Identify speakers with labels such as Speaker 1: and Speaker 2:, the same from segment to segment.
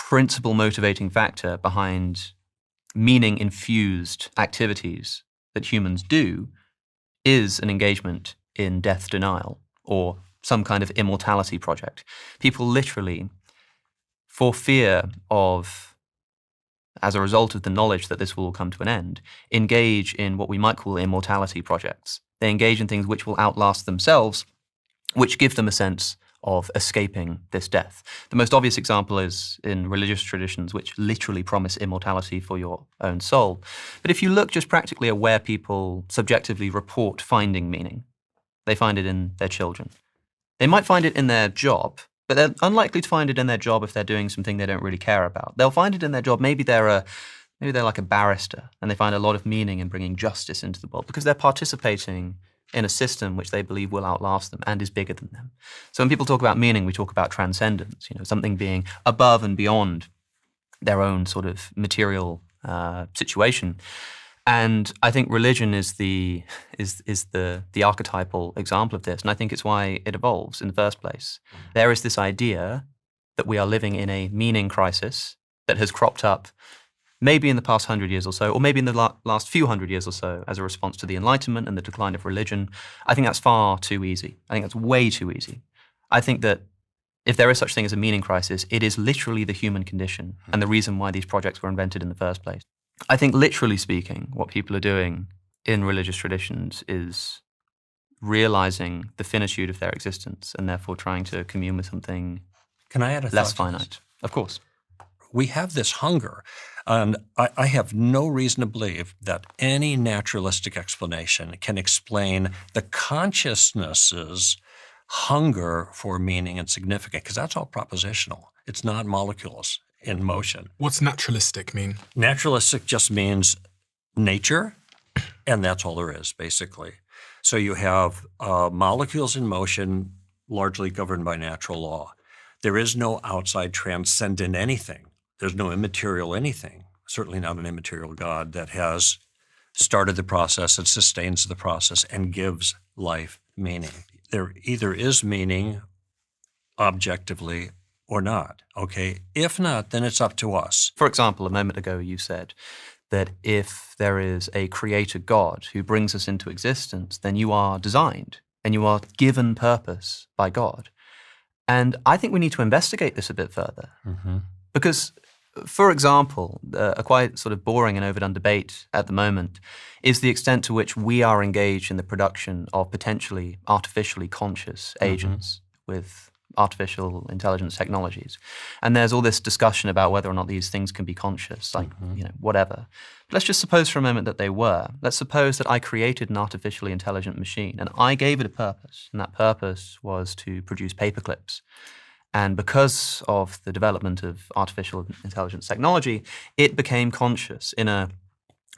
Speaker 1: principal motivating factor behind meaning-infused activities that humans do is an engagement in death denial or some kind of immortality project. People literally, for fear of, as a result of the knowledge that this will all come to an end, engage in what we might call immortality projects. They engage in things which will outlast themselves, which give them a sense of escaping this death. The most obvious example is in religious traditions, which literally promise immortality for your own soul. But if you look just practically at where people subjectively report finding meaning, they find it in their children. They might find it in their job, but they're unlikely to find it in their job if they're doing something they don't really care about. They'll find it in their job. Maybe they're like a barrister, and they find a lot of meaning in bringing justice into the world because they're participating in a system which they believe will outlast them and is bigger than them. So when people talk about meaning, we talk about transcendence, something being above and beyond their own sort of material situation. And I think religion is the archetypal example of this, and I think it's why it evolves in the first place. There is this idea that we are living in a meaning crisis that has cropped up maybe in the past 100 years or so, or maybe in the last few hundred years or so as a response to the Enlightenment and the decline of religion. I think that's far too easy. I think that's way too easy. I think that if there is such thing as a meaning crisis, it is literally the human condition and the reason why these projects were invented in the first place. I think literally speaking, what people are doing in religious traditions is realizing the finitude of their existence and therefore trying to commune with something less finite. Of course.
Speaker 2: We have this hunger. And I have no reason to believe that any naturalistic explanation can explain the consciousness's hunger for meaning and significance, because that's all propositional. It's not molecules in motion.
Speaker 3: What's naturalistic mean?
Speaker 2: Naturalistic just means nature, and that's all there is, basically. So you have molecules in motion largely governed by natural law. There is no outside transcendent anything. There's no immaterial anything, certainly not an immaterial God that has started the process and sustains the process and gives life meaning. There either is meaning objectively or not, okay? If not, then it's up to us.
Speaker 1: For example, a moment ago you said that if there is a creator God who brings us into existence, then you are designed and you are given purpose by God. And I think we need to investigate this a bit further. Because, for example, a quite sort of boring and overdone debate at the moment is the extent to which we are engaged in the production of potentially artificially conscious agents with artificial intelligence technologies. And there's all this discussion about whether or not these things can be conscious, like, whatever. But let's just suppose for a moment that they were. Let's suppose that I created an artificially intelligent machine and I gave it a purpose, and that purpose was to produce paperclips. And because of the development of artificial intelligence technology, it became conscious in a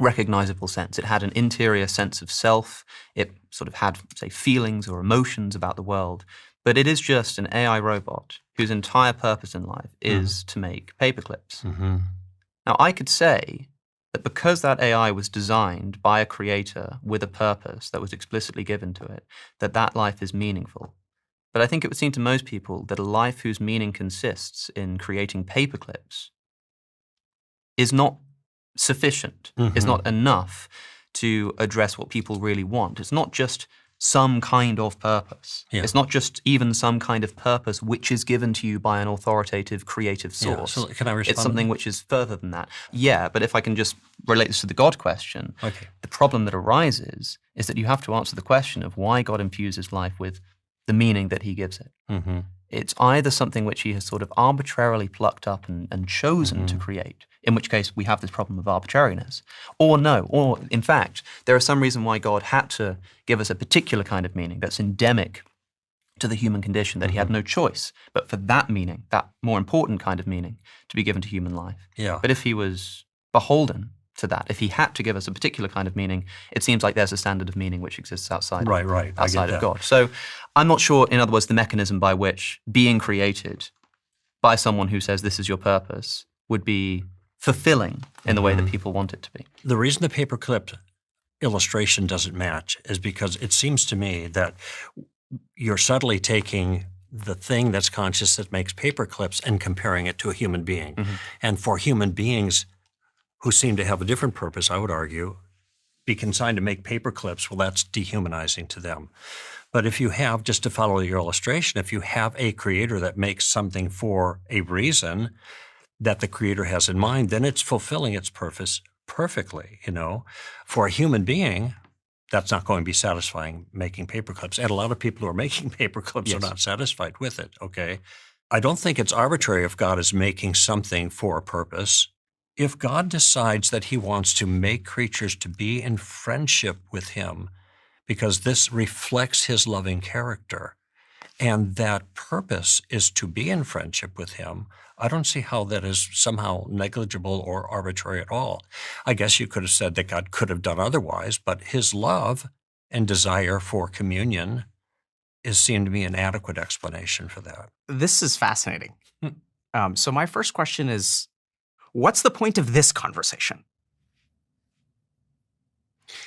Speaker 1: recognizable sense. It had an interior sense of self. It sort of had, say, feelings or emotions about the world. But it is just an AI robot whose entire purpose in life is to make paperclips. Now, I could say that because that AI was designed by a creator with a purpose that was explicitly given to it, that life is meaningful. But I think it would seem to most people that a life whose meaning consists in creating paperclips is not sufficient, is not enough to address what people really want. It's not just some kind of purpose. It's not just even some kind of purpose which is given to you by an authoritative creative source.
Speaker 2: So can I respond?
Speaker 1: It's something which is further than that. Yeah, but if I can just relate this to the God question, the problem that arises is that you have to answer the question of why God infuses life with the meaning that he gives it. It's either something which he has sort of arbitrarily plucked up and chosen to create, in which case we have this problem of arbitrariness, or no, or in fact, there is some reason why God had to give us a particular kind of meaning that's endemic to the human condition, that he had no choice but for that meaning, that more important kind of meaning, to be given to human life. But if he was beholden to that, if he had to give us a particular kind of meaning, it seems like there's a standard of meaning which exists outside of God. So I'm not sure, in other words, the mechanism by which being created by someone who says this is your purpose would be fulfilling in the way that people want it to be.
Speaker 2: The reason the paperclip illustration doesn't match is because it seems to me that you're subtly taking the thing that's conscious that makes paper clips and comparing it to a human being.
Speaker 1: Mm-hmm.
Speaker 2: And for human beings who seem to have a different purpose, I would argue, be consigned to make paper clips, well, that's dehumanizing to them. But if you have, just to follow your illustration, if you have a creator that makes something for a reason that the creator has in mind, then it's fulfilling its purpose perfectly, For a human being, that's not going to be satisfying making paper clips. And a lot of people who are making paper clips
Speaker 1: Yes.
Speaker 2: are not satisfied with it, okay? I don't think it's arbitrary if God is making something for a purpose. If God decides that he wants to make creatures to be in friendship with him because this reflects his loving character, and that purpose is to be in friendship with him, I don't see how that is somehow negligible or arbitrary at all. I guess you could have said that God could have done otherwise, but his love and desire for communion is seen to be an adequate explanation for that.
Speaker 3: This is fascinating. So my first question is, what's the point of this conversation?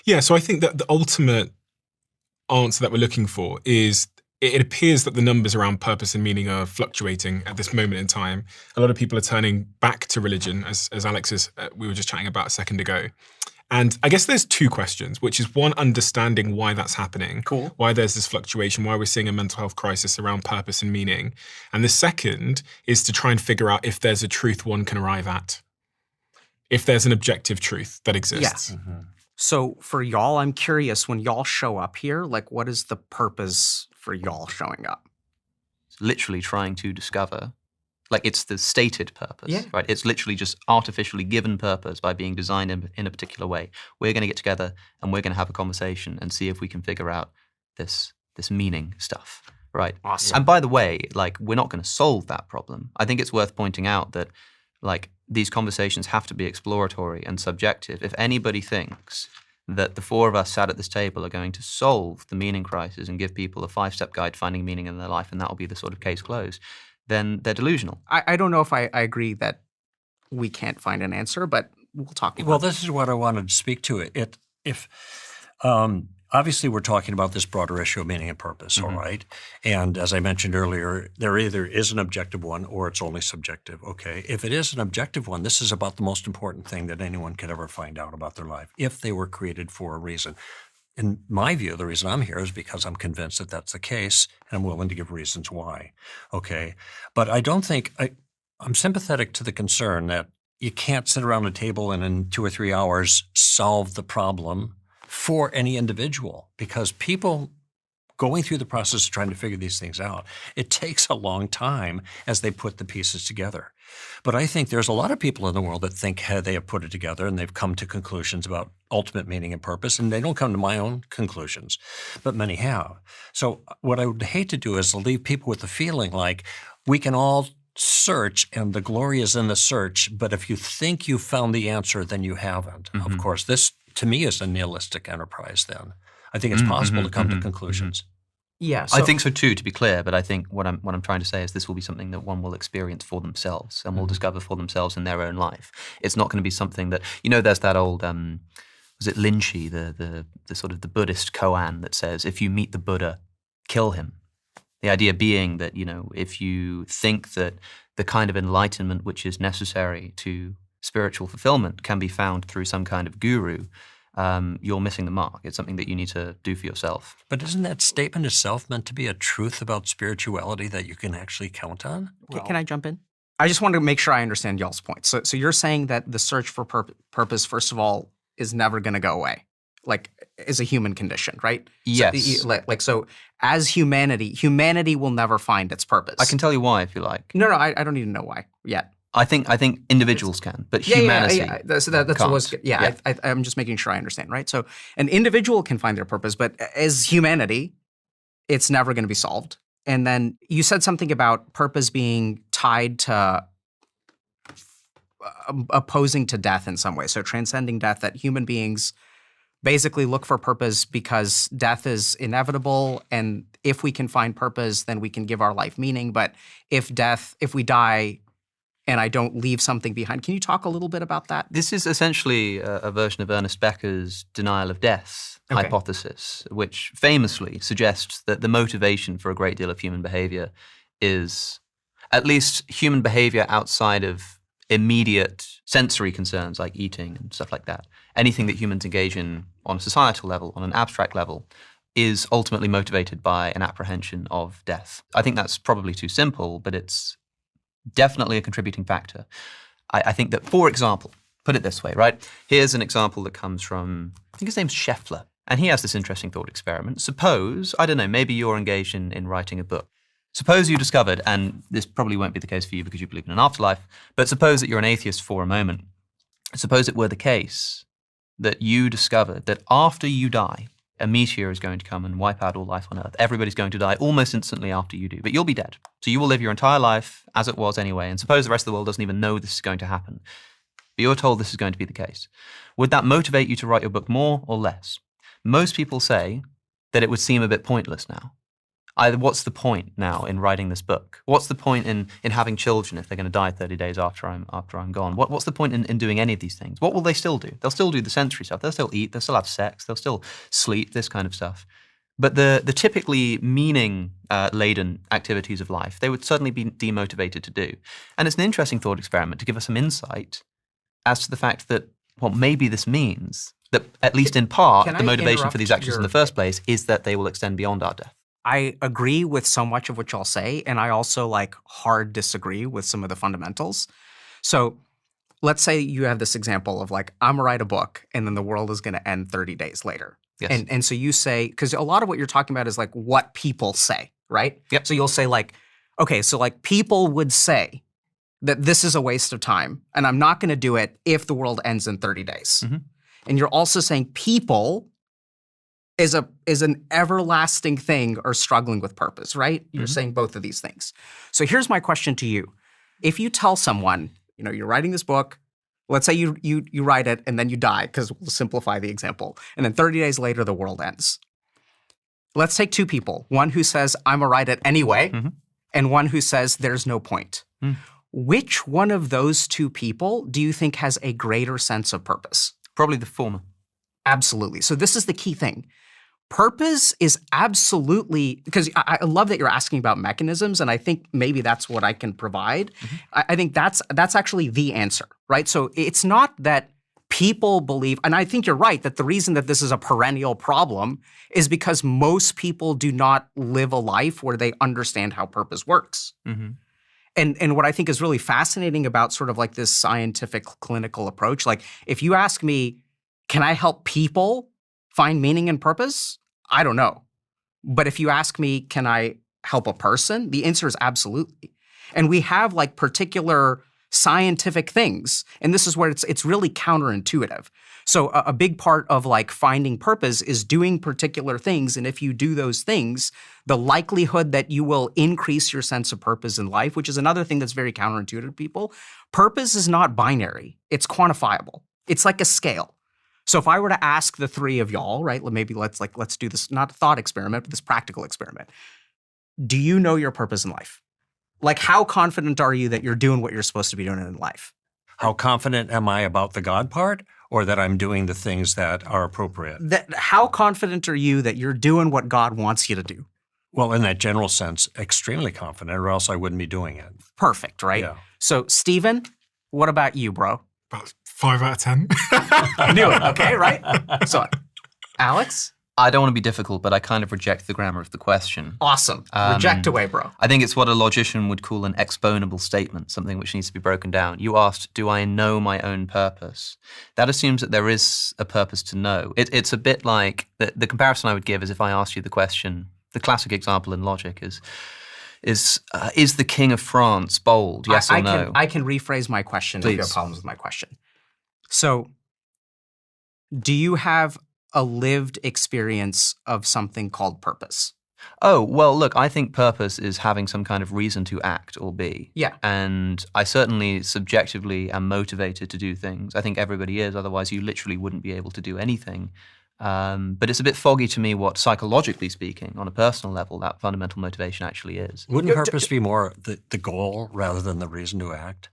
Speaker 4: Yeah, so I think that the ultimate answer that we're looking for is it appears that the numbers around purpose and meaning are fluctuating at this moment in time. A lot of people are turning back to religion, as Alex we were just chatting about a second ago. And I guess there's two questions, which is one, understanding why that's happening,
Speaker 3: Cool.
Speaker 4: why there's this fluctuation, why we're seeing a mental health crisis around purpose and meaning. And the second is to try and figure out if there's a truth one can arrive at, if there's an objective truth that exists.
Speaker 3: Yes. So for y'all, I'm curious, when y'all show up here, like, what is the purpose for y'all showing up?
Speaker 1: It's literally trying to discover, like, it's the stated purpose,
Speaker 3: Yeah.
Speaker 1: right? It's literally just artificially given purpose by being designed in a particular way. We're going to get together and we're going to have a conversation and see if we can figure out this meaning stuff, right?
Speaker 3: Awesome.
Speaker 1: And by the way, like, we're not going to solve that problem. I think it's worth pointing out that, like, these conversations have to be exploratory and subjective. If anybody thinks that the four of us sat at this table are going to solve the meaning crisis and give people a 5-step guide to finding meaning in their life, and that will be the sort of case closed, then they're delusional.
Speaker 3: I don't know if I agree that we can't find an answer, but we'll talk about
Speaker 2: Well, this is what I wanted to speak to. Obviously, we're talking about this broader issue of meaning and purpose, all right? And as I mentioned earlier, there either is an objective one or it's only subjective, okay? If it is an objective one, this is about the most important thing that anyone could ever find out about their life, if they were created for a reason. In my view, the reason I'm here is because I'm convinced that that's the case, and I'm willing to give reasons why, okay? But I don't think I'm sympathetic to the concern that you can't sit around a table and in 2 or 3 hours solve the problem for any individual, because people going through the process of trying to figure these things out, it takes a long time as they put the pieces together. But I think there's a lot of people in the world that think they have put it together and they've come to conclusions about ultimate meaning and purpose, and they don't come to my own conclusions, but many have. So what I would hate to do is to leave people with the feeling like we can all search and the glory is in the search, but if you think you found the answer, then you haven't. Of course, this to me is a nihilistic enterprise then. I think it's possible to come to conclusions.
Speaker 3: Yeah,
Speaker 1: I think so too, to be clear, but I think what I'm trying to say is this will be something that one will experience for themselves and will discover for themselves in their own life. It's not going to be something that, there's that old, was it Linchi, the sort of the Buddhist koan that says, if you meet the Buddha, kill him. The idea being that, if you think that the kind of enlightenment which is necessary to spiritual fulfillment can be found through some kind of guru, you're missing the mark. It's something that you need to do for yourself.
Speaker 2: But isn't that statement itself meant to be a truth about spirituality that you can actually count on?
Speaker 3: Can I jump in? I just wanted to make sure I understand y'all's point. So you're saying that the search for purpose, first of all, is never going to go away, like, is a human condition, right?
Speaker 1: Yes.
Speaker 3: So as humanity will never find its purpose.
Speaker 1: I can tell you why if you like.
Speaker 3: No, I don't need to know why yet.
Speaker 1: I think individuals can, but humanity
Speaker 3: So that's
Speaker 1: can't.
Speaker 3: what's I'm just making sure I understand, right? So an individual can find their purpose, but as humanity, it's never going to be solved. And then you said something about purpose being tied to opposing to death in some way. So transcending death, that human beings basically look for purpose because death is inevitable, and if we can find purpose, then we can give our life meaning. But if we die and I don't leave something behind. Can you talk a little bit about that?
Speaker 1: This is essentially a version of Ernest Becker's denial of death hypothesis, which famously suggests that the motivation for a great deal of human behavior is at least human behavior outside of immediate sensory concerns like eating and stuff like that. Anything that humans engage in on a societal level, on an abstract level, is ultimately motivated by an apprehension of death. I think that's probably too simple, but it's definitely a contributing factor. I think that, for example, put it this way, right? Here's an example that comes from, I think his name's Scheffler, and he has this interesting thought experiment. Suppose, I don't know, maybe you're engaged in writing a book. Suppose you discovered, and this probably won't be the case for you because you believe in an afterlife, but suppose that you're an atheist for a moment. Suppose it were the case that you discovered that after you die, a meteor is going to come and wipe out all life on Earth. Everybody's going to die almost instantly after you do, but you'll be dead. So you will live your entire life as it was anyway, and suppose the rest of the world doesn't even know this is going to happen. But you're told this is going to be the case. Would that motivate you to write your book more or less? Most people say that it would seem a bit pointless now. Either what's the point now in writing this book? What's the point in having children if they're going to die 30 days after I'm gone? What's the point in doing any of these things? What will they still do? They'll still do the sensory stuff. They'll still eat. They'll still have sex. They'll still sleep, this kind of stuff. But the typically meaning-laden activities of life, they would certainly be demotivated to do. And it's an interesting thought experiment to give us some insight as to the fact that, well, maybe this means that, at least in part, the motivation for these actions in the first place is that they will extend beyond our death.
Speaker 3: I agree with so much of what y'all say, and I also hard disagree with some of the fundamentals. So let's say you have this example of I'm gonna write a book and then the world is gonna end 30 days later.
Speaker 1: Yes.
Speaker 3: And so you say, because a lot of what you're talking about is what people say, right?
Speaker 1: Yep.
Speaker 3: So you'll say okay, so people would say that this is a waste of time and I'm not gonna do it if the world ends in 30 days.
Speaker 1: Mm-hmm.
Speaker 3: And you're also saying people is an everlasting thing or struggling with purpose, right? You're saying both of these things. So here's my question to you. If you tell someone, you're writing this book, let's say you write it and then you die, because we'll simplify the example, and then 30 days later the world ends. Let's take two people, one who says, I'm gonna write it anyway, and one who says there's no point. Which one of those two people do you think has a greater sense of purpose?
Speaker 1: Probably the former.
Speaker 3: Absolutely. So this is the key thing. Purpose is absolutely, because I love that you're asking about mechanisms, and I think maybe that's what I can provide. I think that's actually the answer, right? So it's not that people believe, and I think you're right, that the reason that this is a perennial problem is because most people do not live a life where they understand how purpose works. And what I think is really fascinating about sort of this scientific clinical approach, if you ask me, can I help people find meaning and purpose? I don't know. But if you ask me, can I help a person? The answer is absolutely. And we have particular scientific things, and this is where it's really counterintuitive. So a big part of finding purpose is doing particular things, and if you do those things, the likelihood that you will increase your sense of purpose in life, which is another thing that's very counterintuitive to people. Purpose is not binary. It's quantifiable. It's like a scale. So if I were to ask the three of y'all, right, maybe let's do this, not a thought experiment, but this practical experiment. Do you know your purpose in life? How confident are you that you're doing what you're supposed to be doing in life?
Speaker 2: How confident am I about the God part, or that I'm doing the things that are appropriate?
Speaker 3: How confident are you that you're doing what God wants you to do?
Speaker 2: Well, in that general sense, extremely confident, or else I wouldn't be doing it.
Speaker 3: Perfect, right?
Speaker 2: Yeah.
Speaker 3: So, Stephen, what about you, bro?
Speaker 4: About 5 out of 10.
Speaker 3: I knew it. Okay, right? So, Alex?
Speaker 1: I don't want to be difficult, but I kind of reject the grammar of the question.
Speaker 3: Awesome. Reject away, bro.
Speaker 1: I think it's what a logician would call an exponable statement, something which needs to be broken down. You asked, do I know my own purpose? That assumes that there is a purpose to know. It's a bit like, the comparison I would give is if I asked you the question, the classic example in logic is the King of France bold, yes or no?
Speaker 3: I can rephrase my question if you have problems with my question. So, do you have a lived experience of something called purpose?
Speaker 1: Oh, well, look, I think purpose is having some kind of reason to act or be.
Speaker 3: Yeah.
Speaker 1: And I certainly subjectively am motivated to do things. I think everybody is, otherwise you literally wouldn't be able to do anything. But it's a bit foggy to me what, psychologically speaking, on a personal level, that fundamental motivation actually is.
Speaker 2: Wouldn't purpose be more the goal rather than the reason to act?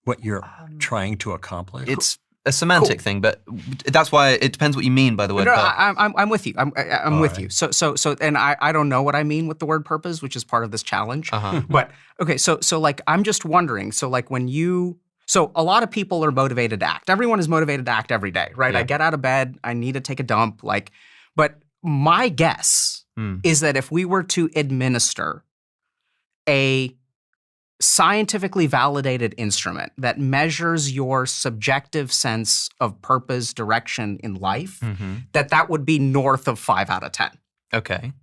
Speaker 2: What you're trying to accomplish?
Speaker 1: It's a semantic thing, but that's why it depends what you mean by the word purpose.
Speaker 3: I'm with you. I'm with you. So, and I don't know what I mean with the word purpose, which is part of this challenge. But okay, so like I'm just wondering. So like so a lot of people are motivated to act. Everyone is motivated to act every day, right?
Speaker 1: Yeah.
Speaker 3: I get out of bed, I need to take a dump, but my guess is that if we were to administer a scientifically validated instrument that measures your subjective sense of purpose, direction in life, that would be north of 5 out of 10.
Speaker 1: Okay.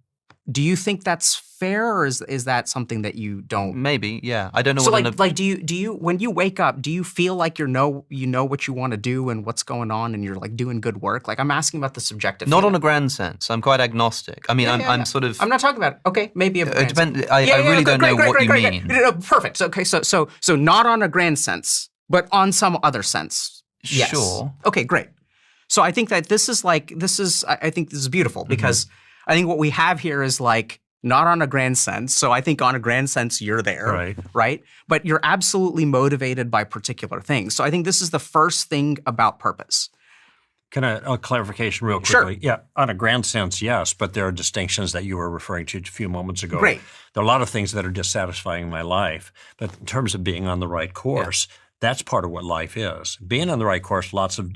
Speaker 3: Do you think that's fair, or is that something that you don't?
Speaker 1: Maybe, yeah. I don't know.
Speaker 3: So do you when you wake up, do you feel like you know what you want to do and what's going on, and you're like doing good work? Like I'm asking about the subjective.
Speaker 1: Not
Speaker 3: feeling.
Speaker 1: on a grand sense. I'm quite agnostic. I mean, I'm sort of.
Speaker 3: I'm not talking about okay, maybe a grand
Speaker 1: It depends.
Speaker 3: sense.
Speaker 1: I really don't know what you mean.
Speaker 3: No, perfect. Okay, so not on a grand sense, but on some other sense. Yes.
Speaker 1: Sure.
Speaker 3: Okay, great. So I think that I think this is beautiful because I think what we have here is like not on a grand sense. So I think on a grand sense, you're there, right? But you're absolutely motivated by particular things. So I think this is the first thing about purpose.
Speaker 2: Can a clarification real quickly?
Speaker 3: Sure.
Speaker 2: Yeah, on a grand sense, yes, but there are distinctions that you were referring to a few moments ago.
Speaker 3: Great.
Speaker 2: There are a lot of things that are dissatisfying in my life, but in terms of being on the right course, that's part of what life is. Being on the right course, lots of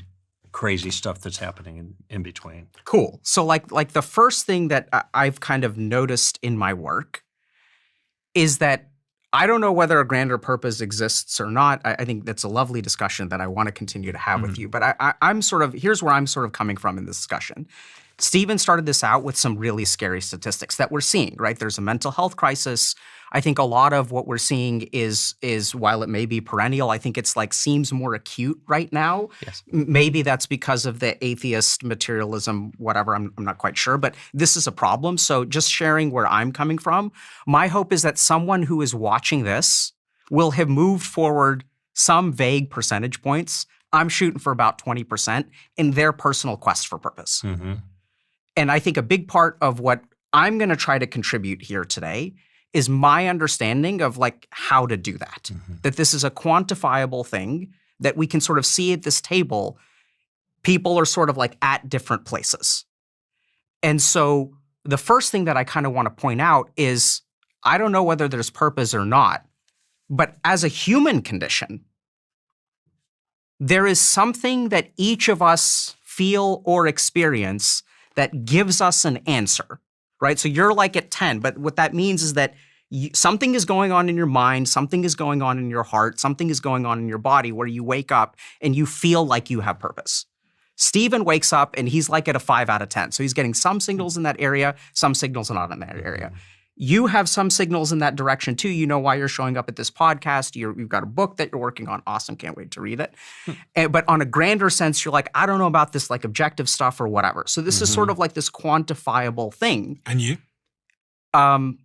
Speaker 2: crazy stuff that's happening in between.
Speaker 3: Cool. So like the first thing that I've kind of noticed in my work is that I don't know whether a grander purpose exists or not. I think that's a lovely discussion that I want to continue to have with you. But here's where I'm sort of coming from in this discussion. Stephen started this out with some really scary statistics that we're seeing, right? There's a mental health crisis. I think a lot of what we're seeing is while it may be perennial, I think it's like seems more acute right now.
Speaker 1: Yes.
Speaker 3: Maybe that's because of the atheist materialism, whatever, I'm not quite sure, but this is a problem. So just sharing where I'm coming from, my hope is that someone who is watching this will have moved forward some vague percentage points. I'm shooting for about 20% in their personal quest for purpose. And I think a big part of what I'm going to try to contribute here today is my understanding of like how to do that. That this is a quantifiable thing that we can sort of see at this table. People are sort of like at different places. And so the first thing that I kind of want to point out is I don't know whether there's purpose or not, but as a human condition, there is something that each of us feel or experience that gives us an answer, right? So you're like at 10, but what that means is that something is going on in your mind, something is going on in your heart, something is going on in your body where you wake up and you feel like you have purpose. Stephen wakes up and he's like at a 5 out of 10. So he's getting some signals in that area, some signals not in that area. You have some signals in that direction too. You know why you're showing up at this podcast. You've got a book that you're working on. Awesome. Can't wait to read it. But on a grander sense, you're like, I don't know about this like objective stuff or whatever. So this is sort of like this quantifiable thing.
Speaker 4: And you?
Speaker 3: I'm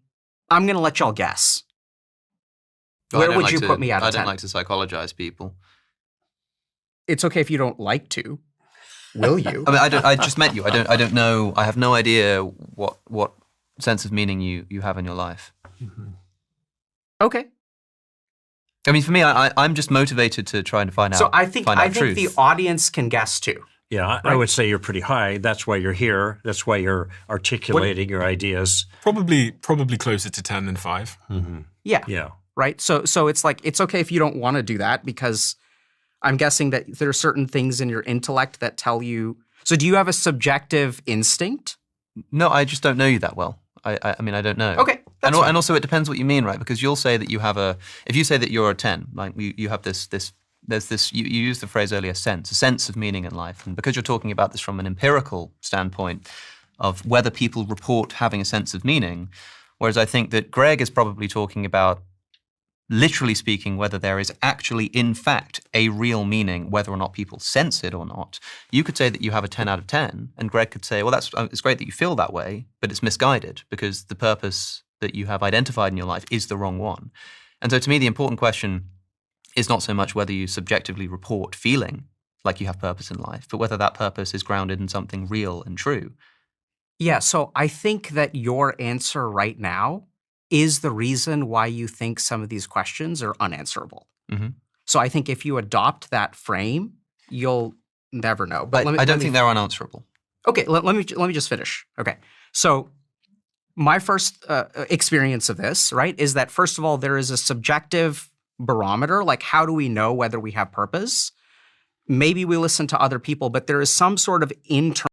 Speaker 3: going to let y'all guess. Where would you put me out of 10?
Speaker 1: I don't like to psychologize people.
Speaker 3: It's okay if you don't like to. Will you?
Speaker 1: I mean, I just met you. I don't know. I have no idea what sense of meaning you have in your life.
Speaker 3: Okay.
Speaker 1: I mean, for me, I'm just motivated to try and find out.
Speaker 3: So I think
Speaker 1: truth.
Speaker 3: the audience can guess too.
Speaker 2: Yeah, I would say you're pretty high. That's why you're here. That's why you're articulating your ideas.
Speaker 4: Probably closer to 10 than 5.
Speaker 3: Yeah. Right? So it's like, it's okay if you don't want to do that because I'm guessing that there are certain things in your intellect that tell you. So do you have a subjective instinct?
Speaker 1: No, I just don't know you that well. I mean, I don't know.
Speaker 3: Okay.
Speaker 1: And also it depends what you mean, right? Because you'll say that you have if you say that you're a 10, like you have you used the phrase earlier, a sense of meaning in life. And because you're talking about this from an empirical standpoint of whether people report having a sense of meaning, whereas I think that Greg is probably talking about, literally speaking, whether there is actually, in fact, a real meaning, whether or not people sense it or not. You could say that you have a 10 out of 10, and Greg could say, well, it's great that you feel that way, but it's misguided because the purpose that you have identified in your life is the wrong one. And so to me, the important question is not so much whether you subjectively report feeling like you have purpose in life, but whether that purpose is grounded in something real and true.
Speaker 3: Yeah, so I think that your answer right now is the reason why you think some of these questions are unanswerable. So I think if you adopt that frame, you'll never know.
Speaker 1: But I don't think they're unanswerable.
Speaker 3: Okay, let me just finish. Okay, so my first experience of this, right, is that first of all, there is a subjective barometer. Like, how do we know whether we have purpose? Maybe we listen to other people, but there is some sort of internal